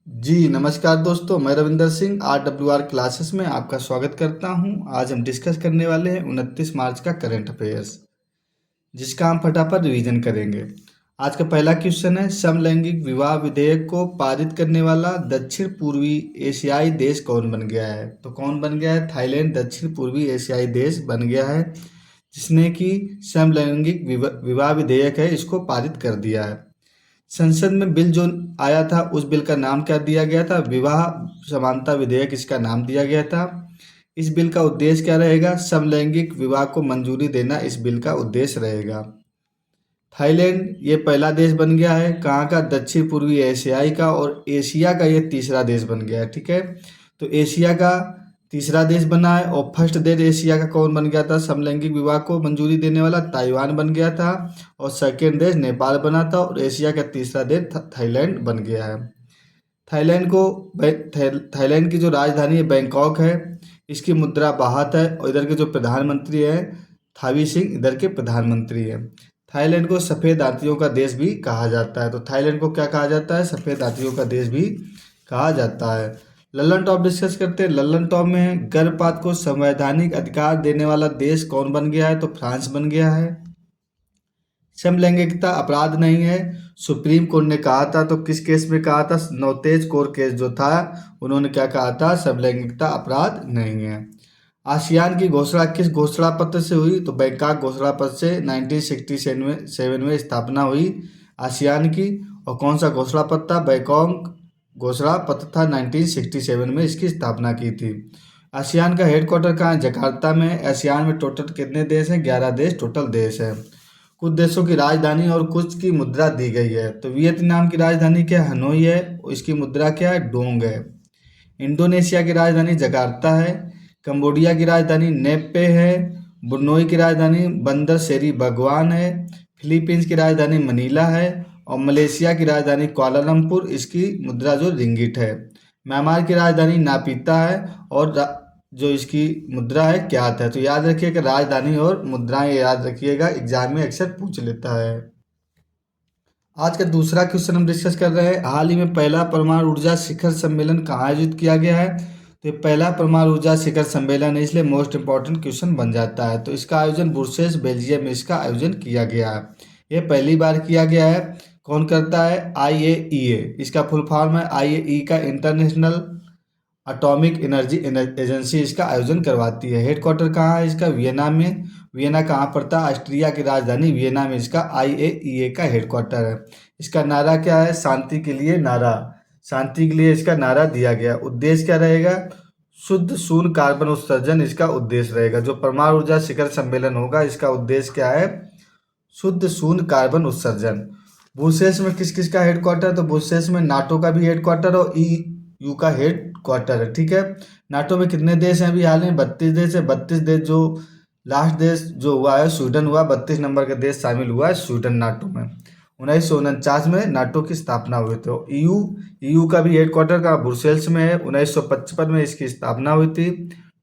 जी, नमस्कार दोस्तों, मैं रविंदर सिंह RWR क्लासेस में आपका स्वागत करता हूं। आज हम डिस्कस करने वाले हैं 29 मार्च का करंट अफेयर्स, जिसका हम फटाफट रिवीजन करेंगे। आज का पहला क्वेश्चन है, समलैंगिक विवाह विधेयक को पारित करने वाला दक्षिण पूर्वी एशियाई देश कौन बन गया है? तो कौन बन गया है? थाईलैंड दक्षिण पूर्वी एशियाई देश बन गया है, जिसने कि समलैंगिक विवाह विधेयक है इसको पारित कर दिया है। संसद में बिल जो आया था उस बिल का नाम क्या दिया गया था? विवाह समानता विधेयक इसका नाम दिया गया था। इस बिल का उद्देश्य क्या रहेगा? समलैंगिक विवाह को मंजूरी देना इस बिल का उद्देश्य रहेगा। थाईलैंड ये पहला देश बन गया है, कहाँ का? दक्षिण पूर्वी एशियाई का, और एशिया का ये तीसरा देश बन गया है। ठीक है, तो एशिया का तीसरा देश बना है। और फर्स्ट देश एशिया का कौन बन गया था समलैंगिक विवाह को मंजूरी देने वाला? ताइवान बन गया था। और सेकेंड देश नेपाल बना था। और एशिया का तीसरा देश थाईलैंड बन गया है। थाईलैंड को थाईलैंड की जो राजधानी है बैंकॉक है। इसकी मुद्रा बाहत है। और इधर के जो प्रधानमंत्री हैं थावी सिंह इधर के प्रधानमंत्री हैं। थाईलैंड को सफ़ेद हाथियों का देश भी कहा जाता है। तो थाईलैंड को क्या कहा जाता है? सफ़ेद हाथियों का देश भी कहा जाता है। लल्लन टॉप डिस्कस करते हैं। लल्लन टॉप में गर्भपात को संवैधानिक अधिकार देने वाला देश कौन बन गया है? तो फ्रांस बन गया है। समलैंगिकता अपराध नहीं है, सुप्रीम कोर्ट ने कहा था। तो किस केस में कहा था? नौतेज कौर केस जो था, उन्होंने क्या कहा था? समलैंगिकता अपराध नहीं है। आसियान की घोषणा किस घोषणा पत्र से हुई? तो बैंकॉक घोषणा पत्र से 1967 में स्थापना हुई आसियान की। और कौन सा घोषणा पत्र था? बैंकॉक घोषणा पत्र था, 1967 में इसकी स्थापना की थी। आसियान का हेडक्वार्टर कहाँ है? जकार्ता में। आसियान में टोटल कितने देश हैं? 11 देश टोटल देश है। कुछ देशों की राजधानी और कुछ की मुद्रा दी गई है। तो वियतनाम की राजधानी क्या है? हनोई है। इसकी मुद्रा क्या है? डोंग है। इंडोनेशिया की राजधानी जकार्ता है। कंबोडिया की राजधानी नेप्पे है। ब्रुनई की राजधानी बंदर सेरी भगवान है। फिलीपींस की राजधानी मनीला है। और मलेशिया की राजधानी कुआलालंपुर, इसकी मुद्रा जो रिंगिट है। म्यांमार की राजधानी नापीता है। और जो इसकी मुद्रा है क्यात है। तो याद रखिएगा, राजधानी और मुद्राएं याद रखिएगा, एग्जाम में अक्सर पूछ लेता है। आज का दूसरा क्वेश्चन हम डिस्कस कर रहे हैं, हाल ही में पहला परमाणु ऊर्जा शिखर सम्मेलन कहाँ आयोजित किया गया है? तो ये पहला परमाणु ऊर्जा शिखर सम्मेलन है, इसलिए मोस्ट इंपॉर्टेंट क्वेश्चन बन जाता है। तो इसका आयोजन ब्रुसेल्स बेल्जियम में इसका आयोजन किया गया है। ये पहली बार किया गया है। कौन करता है? IAEA। इसका फुल फॉर्म है IAEA का, इंटरनेशनल एटॉमिक एनर्जी एजेंसी इसका आयोजन करवाती है। हेडक्वार्टर कहाँ है इसका? वियना में। वियना कहाँ पड़ता है? ऑस्ट्रिया की राजधानी वियना में इसका IAEA का हेडक्वार्टर है। इसका नारा क्या है? शांति के लिए नारा। शांति के लिए इसका नारा दिया गया। उद्देश्य क्या रहेगा? शुद्ध शून्य कार्बन उत्सर्जन इसका उद्देश्य रहेगा। जो परमाणु ऊर्जा शिखर सम्मेलन होगा इसका उद्देश्य क्या है? शुद्ध शून्य कार्बन उत्सर्जन। ब्रुसेल्स में किस किस का हेडक्वार्टर? तो ब्रुसेल्स में नाटो का भी हेडक्वार्टर और EU का हेडक्वार्टर है। ठीक है, नाटो में कितने देश हैं? अभी हाल में 32 देश है। 32 देश, जो लास्ट देश जो हुआ है स्वीडन हुआ, 32 नंबर का देश शामिल हुआ है स्वीडन नाटो में। 1949 में नाटो की स्थापना हुई थी। EU का भी हेडक्वार्टर का ब्रुसेल्स में है। 1955 में इसकी स्थापना हुई थी।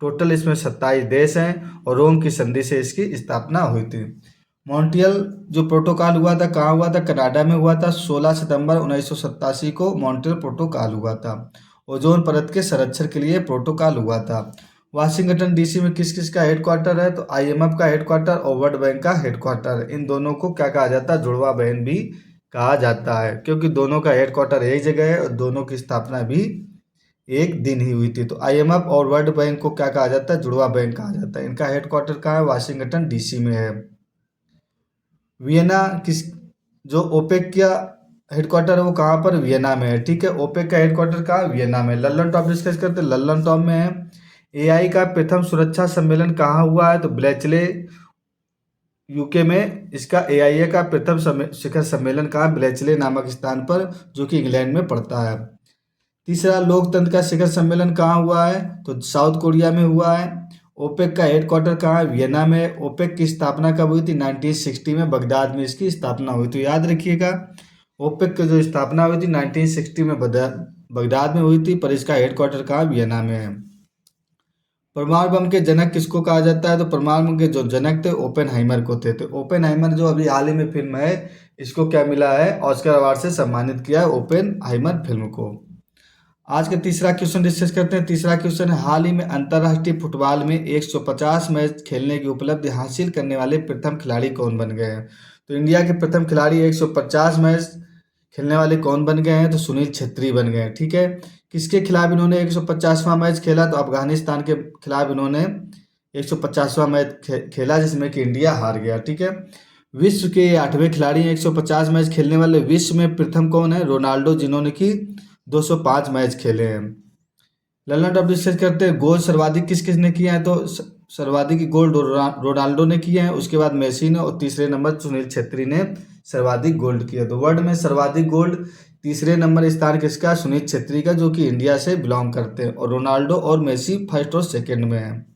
टोटल इसमें 27 देश हैं। और रोम की संधि से इसकी स्थापना हुई थी। मॉन्ट्रियल जो प्रोटोकॉल हुआ था कहाँ हुआ था? कनाडा में हुआ था। 16 सितंबर 1987 को मॉन्ट्रियल प्रोटोकॉल हुआ था। ओजोन परत के संरक्षण के लिए प्रोटोकॉल हुआ था। वाशिंगटन DC में किस किस का हेडक्वार्टर है? तो IMF का हेडक्वार्टर और वर्ल्ड बैंक का हेडक्वार्टर। इन दोनों को क्या कहा जाता है? जुड़वा बहन भी कहा जाता है, क्योंकि दोनों का हेडक्वार्टर एक जगह है और दोनों की स्थापना भी एक दिन ही हुई थी। तो IMF और वर्ल्ड बैंक को क्या कहा जाता है? जुड़वा बैंक कहा जाता है। इनका हेडक्वार्टर कहाँ है? वाशिंगटन DC में है। वियना किस जो ओपेक का हेडक्वार्टर है वो कहाँ पर? वियना में है। ठीक है, ओपेक का हेडक्वार्टर कहाँ? वियना में। लल्लन टॉप डिस्कस करते हैं। लल्लन टॉप में है AI का प्रथम सुरक्षा सम्मेलन कहाँ हुआ है? तो ब्लेचले UK में इसका AIA का प्रथम शिखर सम्मेलन कहाँ? ब्लेचले नामक स्थान पर, जो कि इंग्लैंड में पड़ता है। तीसरा लोकतंत्र का शिखर सम्मेलन कहाँ हुआ है? तो साउथ कोरिया में हुआ है। ओपेक का हेडक्वार्टर कहाँ है? वियना में। ओपेक की स्थापना कब हुई थी? 1960 में बगदाद में इसकी स्थापना हुई। तो याद रखिएगा, ओपेक की जो स्थापना हुई थी 1960 में बगदाद में हुई थी, पर इसका हेडक्वार्टर कहाँ? वियना में है। परमाणु बम के जनक किसको कहा जाता है? तो परमाणु बम के जो जनक थे ओपेनहाइमर को थे। तो ओपेनहाइमर जो अभी हाल ही में फिल्म है, इसको क्या मिला है? ऑस्कर अवार्ड से सम्मानित किया है ओपेनहाइमर फिल्म को। आज का तीसरा क्वेश्चन डिस्कस करते हैं। तीसरा क्वेश्चन है, हाल ही में अंतर्राष्ट्रीय फुटबॉल में 150 मैच खेलने की उपलब्धि हासिल करने वाले प्रथम खिलाड़ी कौन बन गए हैं? तो इंडिया के प्रथम खिलाड़ी 150 मैच खेलने वाले कौन बन गए हैं? तो सुनील छेत्री बन गए हैं। ठीक है, किसके खिलाफ इन्होंने 150वां मैच खेला? तो अफगानिस्तान के खिलाफ इन्होंने 150वां मैच खेला, जिसमें कि इंडिया हार गया। ठीक है, विश्व के 8वें खिलाड़ी हैं 150 मैच खेलने वाले। विश्व में प्रथम कौन है? रोनाल्डो, जिन्होंने कि 205 मैच खेले हैं। ललन टॉप डिस्कस करते हैं, गोल सर्वाधिक किस किसने किया है? तो सर्वाधिक गोल रोनाल्डो ने किए हैं, उसके बाद मेसी ने, और तीसरे नंबर सुनील छेत्री ने सर्वाधिक गोल्ड किया। तो वर्ल्ड में सर्वाधिक गोल्ड तीसरे नंबर स्थान किसका? सुनील छेत्री का, जो कि इंडिया से बिलोंग करते हैं, और रोनाल्डो और मेसी फर्स्ट और सेकेंड में है।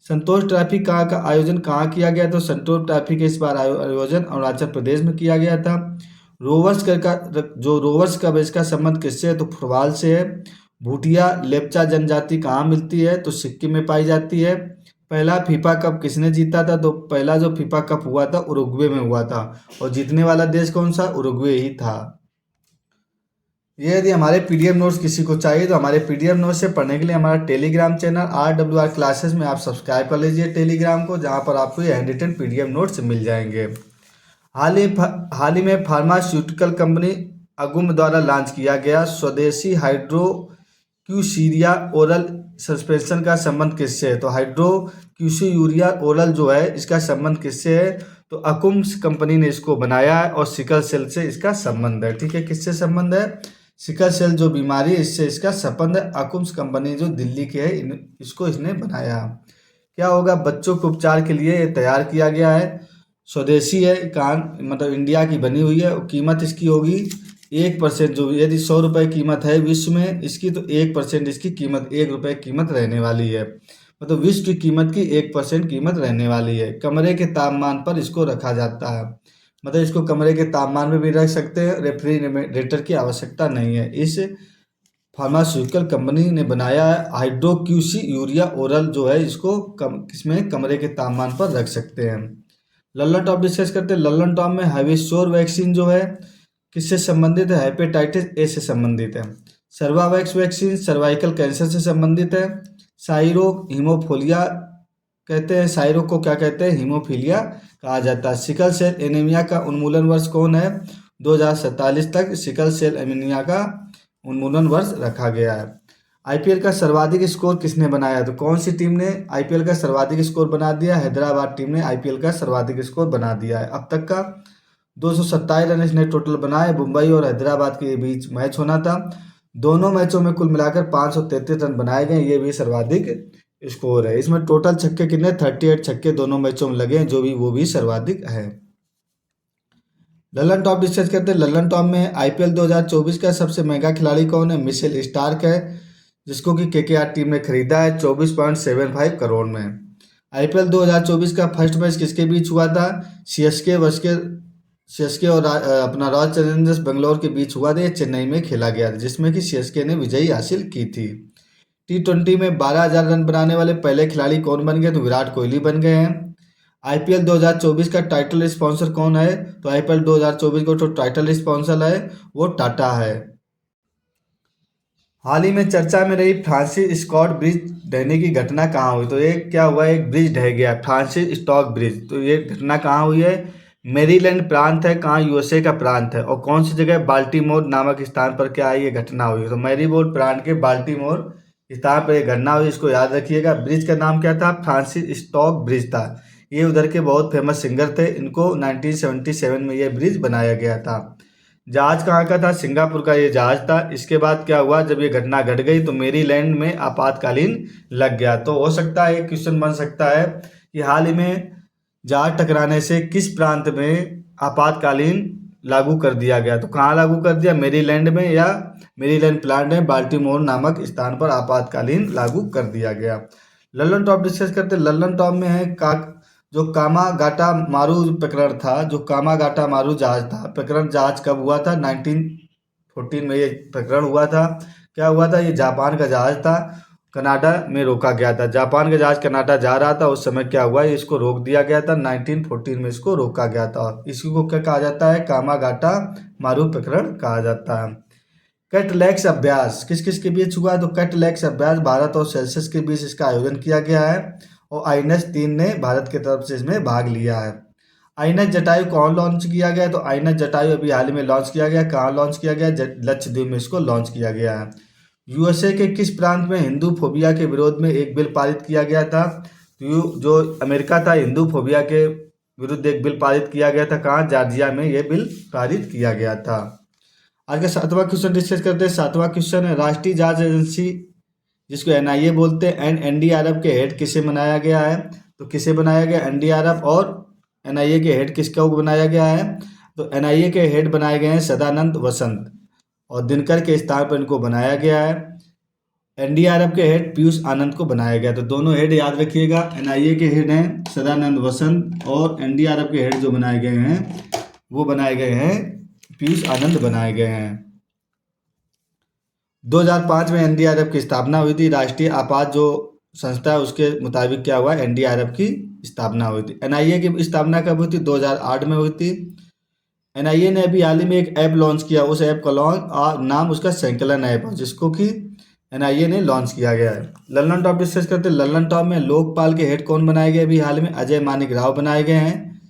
संतोष ट्रॉफी कहाँ का आयोजन कहाँ किया गया? तो संतोष ट्रॉफी के इस बार आयोजन अरुणाचल प्रदेश में किया गया था। रोवर्स का इसका संबंध किससे है? तो फुटबॉल से है। भूटिया लेप्चा जनजाति कहाँ मिलती है? तो सिक्किम में पाई जाती है। पहला फीफा कप किसने जीता था? तो पहला जो फीफा कप हुआ था उरुग्वे में हुआ था, और जीतने वाला देश कौन सा? उरुग्वे ही था। ये यदि हमारे पीडीएफ नोट्स किसी को चाहिए तो हमारे पीडीएफ नोट्स से पढ़ने के लिए हमारा टेलीग्राम चैनल RWR क्लासेस में आप सब्सक्राइब कर लीजिए टेलीग्राम को, जहाँ पर आपको ये हैंड रिटन पीडीएफ नोट्स मिल जाएंगे। हाल ही में फार्मास्यूटिकल कंपनी अगुम द्वारा लॉन्च किया गया स्वदेशी हाइड्रोक्यूसीरिया ओरल सस्पेंशन का संबंध किससे है? तो हाइड्रोक्यूसीरिया ओरल जो है, इसका संबंध किससे है? तो अकुम्स कंपनी ने इसको बनाया है, और सिकल सेल से इसका संबंध है। ठीक है, किससे संबंध है? सिकल सेल जो बीमारी है, इससे इसका संबंध है। अकुम्स कंपनी जो दिल्ली की है, इसको इसने बनाया। क्या होगा? बच्चों के उपचार के लिए तैयार किया गया है, स्वदेशी है, मतलब इंडिया की बनी हुई है। कीमत इसकी होगी 1%, जो यदि 100 रुपये कीमत है विश्व में इसकी, तो 1% इसकी कीमत 1 रुपये कीमत रहने वाली है। मतलब विश्व की कीमत की 1% कीमत रहने वाली है। कमरे के तापमान पर इसको रखा जाता है, मतलब इसको कमरे के तापमान में भी रख सकते हैं, रेफ्रिजरेटर की आवश्यकता नहीं है। इस फार्मास्यूटिकल कंपनी ने बनाया है हाइड्रोक्यूसी यूरिया ओरल, जो है इसको इसमें कमरे के तापमान पर रख सकते हैं। लल्लन टॉप डिस्कस करते हैं। लल्लन टॉप में हैविश्योर वैक्सीन जो है किससे संबंधित है? हेपेटाइटिस ए से संबंधित है। सर्वावैक्स वैक्सीन सर्वाइकल कैंसर से संबंधित है। साइरोग हीमोफोलिया कहते हैं, साइरोग को क्या कहते हैं? हीमोफीलिया कहा जाता है। सिकल सेल एनीमिया का उन्मूलन वर्ष कौन है? 2047 तक सिकल सेल एनीमिया का उन्मूलन वर्ष रखा गया है। आईपीएल का सर्वाधिक स्कोर किसने बनाया? तो कौन सी टीम ने आईपीएल का सर्वाधिक स्कोर बना दिया? हैदराबाद टीम ने आईपीएल का सर्वाधिक स्कोर बना दिया है। अब तक का 227 रन इसने टोटल बनाए। मुंबई और हैदराबाद के बीच मैच होना था, दोनों मैचों में कुल मिलाकर 533 रन बनाए गए, ये भी सर्वाधिक स्कोर है। इसमें टोटल छक्के कितने? 38 छक्के दोनों मैचों में लगे हैं, जो भी वो भी सर्वाधिक है। ललन टॉप डिस्कस करते हैं। ललन टॉप में आईपीएल 2024 का सबसे महंगा खिलाड़ी कौन है? मिशेल स्टार्क है, जिसको कि केकेआर टीम ने खरीदा है 24.75 करोड़ में। आईपीएल 2024 का फर्स्ट मैच किसके बीच हुआ था? सीएसके और अपना रॉयल चैलेंजर्स बेंगलोर के बीच हुआ था। ये चेन्नई में खेला गया था, जिसमें कि सीएसके ने विजयी हासिल की थी। T20 में 12,000 रन बनाने वाले पहले खिलाड़ी कौन बन गए? तो विराट कोहली बन गए हैं। आईपीएल 2024 का टाइटल स्पॉन्सर कौन है? तो आईपीएल 2024 का जो टाइटल स्पॉन्सर है वो टाटा है। हाल ही में चर्चा में रही फ्रांसिस स्कॉट ब्रिज ढहने की घटना कहाँ हुई? तो ये क्या हुआ? एक ब्रिज ढह गया, फ्रांसिस स्टॉक ब्रिज। तो ये घटना कहाँ हुई है? मेरीलैंड प्रांत है, कहाँ? यूएसए का प्रांत है। और कौन सी जगह? बाल्टीमोर नामक स्थान पर क्या है ये घटना हुई? तो मेरीलैंड प्रांत के बाल्टीमोर स्थान पर यह घटना हुई, इसको याद रखिएगा। ब्रिज का नाम क्या था? फ्रांसिस स्टॉक ब्रिज था। ये उधर के बहुत फेमस सिंगर थे, इनको 1977 में ये ब्रिज बनाया गया था। जहाज कहाँ का था? सिंगापुर का ये जहाज था। इसके बाद क्या हुआ? जब ये घटना घट गई तो मेरीलैंड में आपातकालीन लग गया। तो हो सकता है एक क्वेश्चन बन सकता है कि हाल ही में जहाज टकराने से किस प्रांत में आपातकालीन लागू कर दिया गया? तो कहाँ लागू कर दिया? मेरीलैंड में, या मेरीलैंड प्लांट में बाल्टीमोर नामक स्थान पर आपातकालीन लागू कर दिया गया। लल्लन टॉप डिस्कस करते। लल्लन टॉप में है जो कामागाटा मारू प्रकरण था, जो कामागाटा मारू जहाज था, प्रकरण जहाज कब हुआ था? 1914 में ये प्रकरण हुआ था। क्या हुआ था? ये जापान का जहाज था, कनाडा में रोका गया था। जापान का जहाज कनाडा जा रहा था, उस समय क्या हुआ? इसको रोक दिया गया था। 1914 में इसको रोका गया था। इसी को क्या कहा जाता है? कामागाटा मारू प्रकरण कहा जाता है। कैटलैक्स अभ्यास किस किस के बीच हुआ है? तो कैटलैक्स अभ्यास भारत और सेल्सियस के बीच इसका आयोजन किया गया है और INS-3 ने भारत की तरफ से इसमें भाग लिया है। INS जटायु कौन लॉन्च किया गया? तो INS जटायु अभी हाल ही में लॉन्च किया गया। कहाँ लॉन्च किया गया? लक्षद्वीप में इसको लॉन्च किया गया है। USA के किस प्रांत में हिंदू फोबिया के विरोध में एक बिल पारित किया गया था? तो जो अमेरिका था, हिंदू फोबिया के विरुद्ध एक बिल पारित किया गया था। कहाँ? जॉर्जिया में ये बिल पारित किया गया था। आज का 7वां क्वेश्चन डिस्कस करते हैं। 7वां क्वेश्चन है, राष्ट्रीय जांच एजेंसी जिसको NIA बोलते हैं एंड NDRF के हेड किसे बनाया गया है? तो किसे बनाया गया? NDRF और NIA के हेड किसको बनाया गया है? तो NIA के हेड बनाए गए हैं सदानंद वसंत और दिनकर के स्थान पर इनको बनाया गया है। NDRF के हेड पीयूष आनंद को बनाया गया। तो दोनों हेड याद रखिएगा, NIA के हेड हैं सदानंद वसंत और NDRF के हेड जो बनाए गए हैं वो बनाए गए हैं पीयूष आनंद बनाए गए हैं। 2005 में NDRF की स्थापना हुई थी। राष्ट्रीय आपात जो संस्था है उसके मुताबिक क्या हुआ? NDRF की स्थापना हुई थी। NIA की स्थापना कब हुई थी? 2008 में हुई थी। NIA ने अभी हाल ही में एक ऐप लॉन्च किया, उस ऐप का नाम उसका संकलन ऐप है जिसको कि NIA ने लॉन्च किया गया है। लल्लन टॉप डिस्कस करते हैं। लल्लन टॉप में लोकपाल के हेड कौन बनाए गए? अभी हाल में अजय मानिक राव बनाए गए हैं।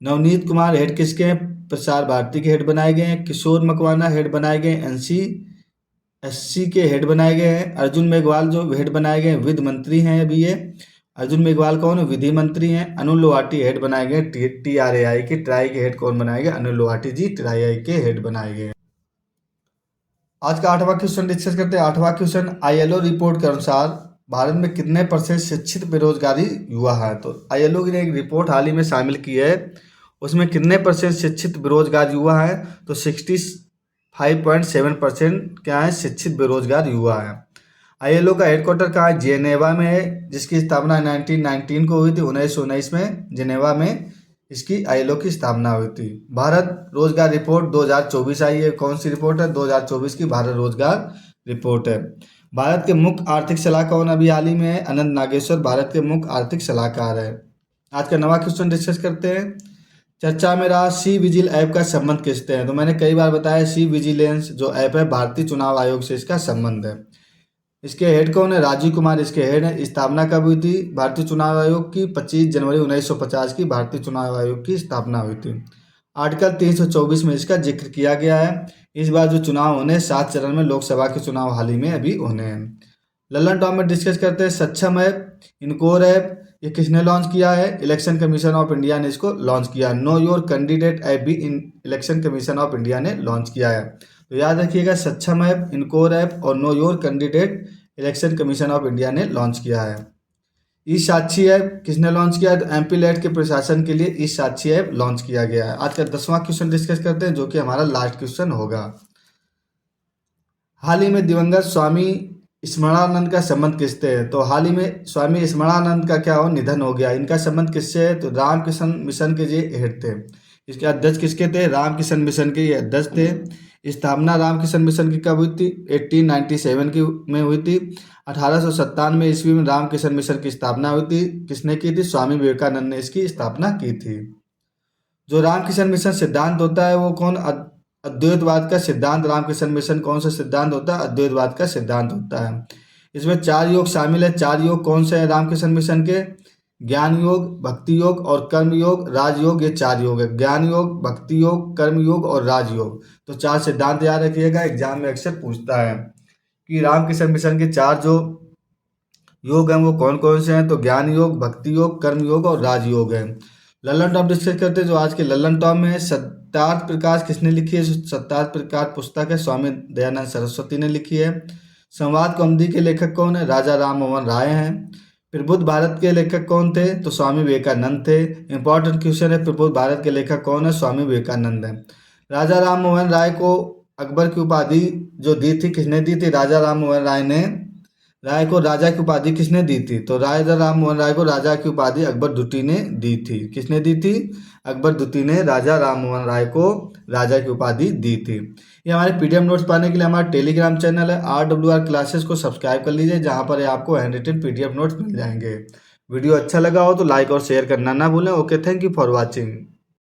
नवनीत कुमार हेड किसके हैं? प्रसार भारती के हेड बनाए गए हैं। किशोर मकवाना हेड बनाए गए हैं NCSC के हेड बनाए गए हैं। अर्जुन मेघवाल जो हेड बनाए गए हैं वित्त मंत्री हैं अभी ये। अर्जुन मेघवाल कौन है? विधि मंत्री हैं। अनिल लोहाटी हेड बनाए गए TRAI के। ट्राई के हेड कौन बनाए गए? अनिल लोहाटी जी TRAI के हेड बनाए गए। आज का 8वां क्वेश्चन डिस्कस करते हैं। 8वां क्वेश्चन, ILO रिपोर्ट के अनुसार भारत में कितने % शिक्षित बेरोजगारी युवा है? तो ILO ने एक रिपोर्ट हाल ही में शामिल की है, उसमें कितने % शिक्षित बेरोजगार युवा है? तो 65.7% क्या है? शिक्षित बेरोजगार युवा है। ILO का हेडक्वार्टर कहाँ है? जेनेवा में है, जिसकी स्थापना 1919 को हुई थी। 1919 में जेनेवा में इसकी ILO की स्थापना हुई थी। भारत रोजगार रिपोर्ट 2024 आई है। कौन सी रिपोर्ट है? 2024 की भारत रोजगार रिपोर्ट है। भारत के मुख्य आर्थिक सलाहकार कौन अभी हाल ही में है? अनंत नागेश्वर भारत के मुख्य आर्थिक सलाहकार है। आज का 9वां क्वेश्चन डिस्कस करते हैं। चर्चा में रहा सी विजिल ऐप का संबंध किससे है? तो मैंने कई बार बताया सी विजिलेंस जो ऐप है भारतीय चुनाव आयोग से इसका संबंध है। इसके हेड कौन है? राजीव कुमार इसके हेड है। स्थापना कब हुई थी भारतीय चुनाव आयोग की? 25 जनवरी 1950 की भारतीय चुनाव आयोग की स्थापना हुई थी। आर्टिकल 324 में इसका जिक्र किया गया है। इस बार जो चुनाव होने 7 चरण में लोकसभा के चुनाव हाल ही में अभी होने हैं। लल्लन टॉप में डिस्कस करते हैं। सक्षम ऐप, इनकोर ऐप, ये किसने लॉन्च किया है? इलेक्शन कमीशन ऑफ इंडिया ने इसको लॉन्च किया। नो योर कैंडिडेट ऐप भी इलेक्शन कमीशन ऑफ इंडिया ने लॉन्च किया है। तो याद रखिएगा, सक्षम ऐप, इनकोर ऐप और know your candidate election commission of India ने लॉन्च किया है। ई साक्षी ऐप किसने लॉन्च किया है? तो MP-LED के प्रशासन के लिए ई साक्षी ऐप लॉन्च किया गया है। आज का 10वां क्वेश्चन डिस्कस करते हैं जो कि हमारा लास्ट क्वेश्चन होगा। हाल ही में दिवंगत स्वामी स्मरणानंद का संबंध किससे है? तो हाल ही में स्वामी स्मरणानंद का क्या हो? निधन हो गया। इनका संबंध किससे है? तो रामकृष्ण मिशन के ये हेड थे। इसके अध्यक्ष किसके थे? रामकृष्ण मिशन के ये अध्यक्ष थे। स्थापना रामकृष्ण मिशन की कब हुई थी? 1897 में हुई थी। 1897 ईस्वी में रामकृष्ण मिशन की स्थापना हुई थी। किसने की थी? स्वामी विवेकानंद ने इसकी स्थापना की थी। जो रामकृष्ण मिशन सिद्धांत होता है वो कौन? अद्वैतवाद का सिद्धांत। रामकृष्ण मिशन कौन सा सिद्धांत होता है? अद्वैतवाद का सिद्धांत होता है। इसमें 4 योग शामिल है। 4 योग कौन से हैं रामकृष्ण मिशन के? ज्ञान योग, भक्ति योग और कर्म योग, राजयोग, ये 4 योग है। ज्ञान योग, भक्ति योग, कर्म योग और राजयोग। तो 4 सिद्धांत याद रखिएगा, एग्जाम में अक्सर पूछता है कि रामकृष्ण मिशन के 4 जो योग हैं वो कौन कौन से हैं? तो ज्ञान योग, भक्ति योग, कर्म योग और राजयोग है। लल्लन टॉप डिस्कस करते हैं जो आज के लल्लन टॉप में है। सत्यार्थ प्रकाश किसने लिखी है? सत्यार्थ प्रकाश पुस्तक है स्वामी दयानंद सरस्वती ने लिखी है। संवाद कौमुदी के लेखक कौन है? राजा राम मोहन राय हैं। प्रबुद्ध भारत के लेखक कौन थे? तो स्वामी विवेकानंद थे। इंपॉर्टेंट क्वेश्चन है, प्रबुद्ध भारत के लेखक कौन है? स्वामी विवेकानंद है। राजा राम मोहन राय को अकबर की उपाधि जो दी थी किसने दी थी? राजा राम मोहन राय को राजा की उपाधि किसने दी थी? तो राजा राम मोहन राय को राजा की उपाधि अकबर द्वितीय ने दी थी। किसने दी थी? अकबर द्वितीय ने राजा राम मोहन राय को राजा की उपाधि दी थी। ये हमारे PDF नोट्स पाने के लिए हमारा टेलीग्राम चैनल है RWR क्लासेस को सब्सक्राइब कर लीजिए, जहाँ पर आपको हैंड रिटन PDF नोट्स मिल जाएंगे। वीडियो अच्छा लगा हो तो लाइक और शेयर करना ना भूलें। Okay, thank you for watching.